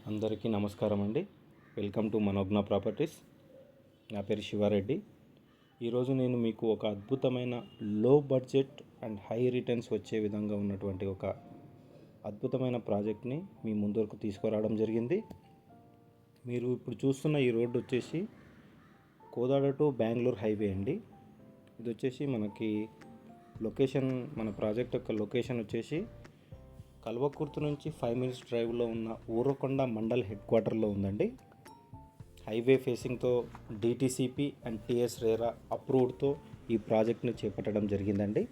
అందరికీ నమస్కారం అండి. Welcome to Manogna properties. నా పేరు శివారెడ్డి. ఈరోజు నేను మీకు ఒక అద్భుతమైన లో బడ్జెట్ అండ్ హై రిటర్న్స్ వచ్చే విధంగా ఉన్నటువంటి ఒక అద్భుతమైన ప్రాజెక్ట్ని మీ ముందుకు తీసుకురావడం జరిగింది. మీరు ఇప్పుడు చూస్తున్న ఈ రోడ్డు వచ్చేసి కోదాడ టు బెంగళూరు హైవే అండి. ఇది వచ్చేసి మనకి లొకేషన్, మన ప్రాజెక్ట్ యొక్క లొకేషన్ వచ్చేసి కల్వకుర్తి నుంచి 5 minutes డ్రైవ్లో ఉన్న ఊరకొండ మండల్ హెడ్ క్వార్టర్లో ఉందండి. హైవే ఫేసింగ్తో డిటిసిపి అండ్ టిఎస్ రేరా అప్రూవ్డ్తో ఈ ప్రాజెక్ట్ని చేపట్టడం జరిగిందండి.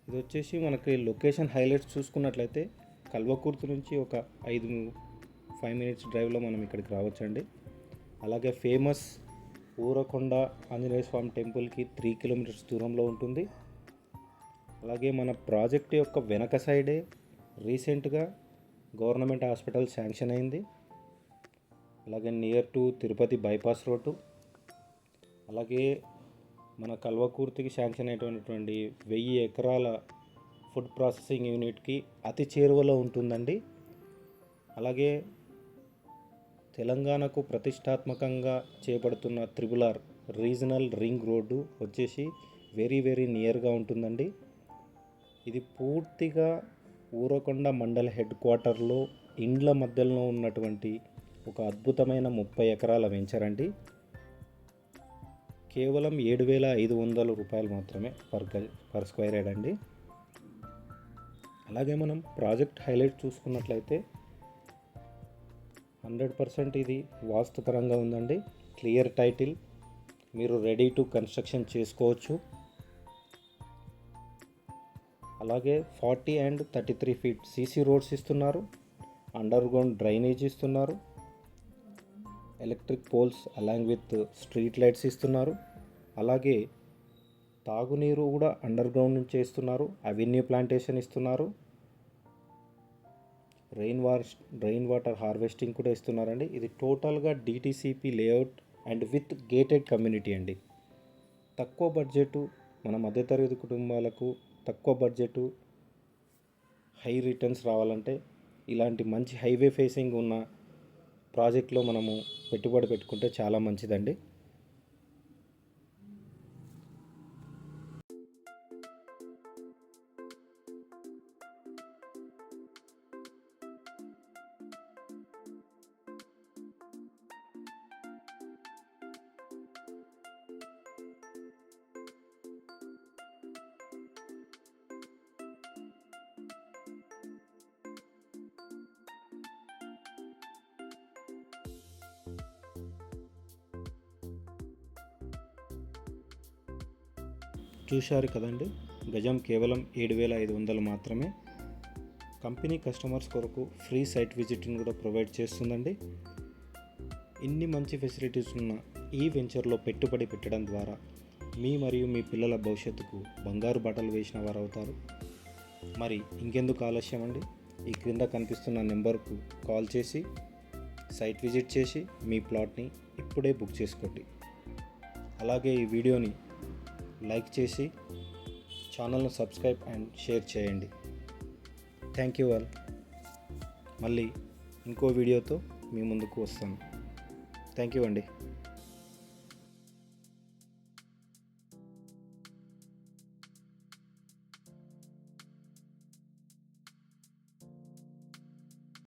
ఇది వచ్చేసి మనకి లొకేషన్ హైలైట్స్ చూసుకున్నట్లయితే కల్వకుర్తి నుంచి ఒక 5 minutes డ్రైవ్లో మనం ఇక్కడికి రావచ్చండి. అలాగే ఫేమస్ ఊరకొండ ఆంజనేయ స్వామి టెంపుల్కి 3 kilometers దూరంలో ఉంటుంది. అలాగే మన ప్రాజెక్ట్ యొక్క వెనక సైడే రీసెంట్గా గవర్నమెంట్ హాస్పిటల్ శాంక్షన్ అయింది. అలాగే near to Tirupati bypass road, అలాగే మన కల్వకుర్తికి శాంక్షన్ అయినటువంటి 1000 ఎకరాల ఫుడ్ ప్రాసెసింగ్ యూనిట్కి అతి చేరువలో ఉంటుందండి. అలాగే తెలంగాణకు ప్రతిష్టాత్మకంగా చేపడుతున్న RRR రీజనల్ రింగ్ రోడ్డు వచ్చేసి వెరీ నియర్గా ఉంటుందండి. ఇది పూర్తిగా ఊరకొండ మండల హెడ్ క్వార్టర్లో ఇండ్ల మధ్యలో ఉన్నటువంటి ఒక అద్భుతమైన 30 ఎకరాల వెంచర్ అండి. కేవలం 7,500 రూపాయలు మాత్రమే పర్ స్క్వేర్ యార్డ్ అండి. అలాగే మనం ప్రాజెక్ట్ హైలైట్ చూసుకున్నట్లయితే 100% ఇది వాస్తుపరంగా ఉందండి. క్లియర్ టైటిల్, మీరు రెడీ టు కన్స్ట్రక్షన్ చేసుకోవచ్చు. అలాగే 40 and 33 feet సీసీ రోడ్స్ ఇస్తున్నారు. అండర్ గ్రౌండ్ డ్రైనేజ్ ఇస్తున్నారు. Electric poles along with street lights ఇస్తున్నారు. అలాగే తాగునీరు కూడా అండర్ గ్రౌండ్ నుంచి ఇస్తున్నారు. అవెన్యూ ప్లాంటేషన్ ఇస్తున్నారు. రెయిన్ వాటర్ హార్వెస్టింగ్ కూడా ఇస్తున్నారండి. ఇది టోటల్గా DTCP layout and with gated community అండి. తక్కువ బడ్జెట్, మన మధ్యతరగతి కుటుంబాలకు తక్కువ బడ్జెట్ హై రిటర్న్స్ రావాలంటే ఇలాంటి మంచి హైవే ఫేసింగ్ ఉన్న ప్రాజెక్ట్లో మనము పెట్టుబడి పెట్టుకుంటే చాలా మంచిదండి. చూశారు కదండి, గజం కేవలం 7,500 మాత్రమే. కంపెనీ కస్టమర్స్ కొరకు ఫ్రీ సైట్ విజిటింగ్ కూడా ప్రొవైడ్ చేస్తుందండి. ఇన్ని మంచి ఫెసిలిటీస్ ఉన్న ఈ వెంచర్లో పెట్టుబడి పెట్టడం ద్వారా మీ మరియు మీ పిల్లల భవిష్యత్తుకు బంగారు బట్టలు వేసిన వారు అవుతారు. మరి ఇంకెందుకు ఆలస్యం అండి, ఈ క్రింద కనిపిస్తున్న నెంబర్కు కాల్ చేసి సైట్ విజిట్ చేసి మీ ప్లాట్ని ఇప్పుడే బుక్ చేసుకోండి. అలాగే ఈ వీడియోని లైక్ చేసి ఛానల్ను సబ్స్క్రైబ్ అండ్ షేర్ చేయండి. Thank you all. మళ్ళీ ఇంకో వీడియోతో మీ ముందుకు వస్తాను. థ్యాంక్ యూ అండి.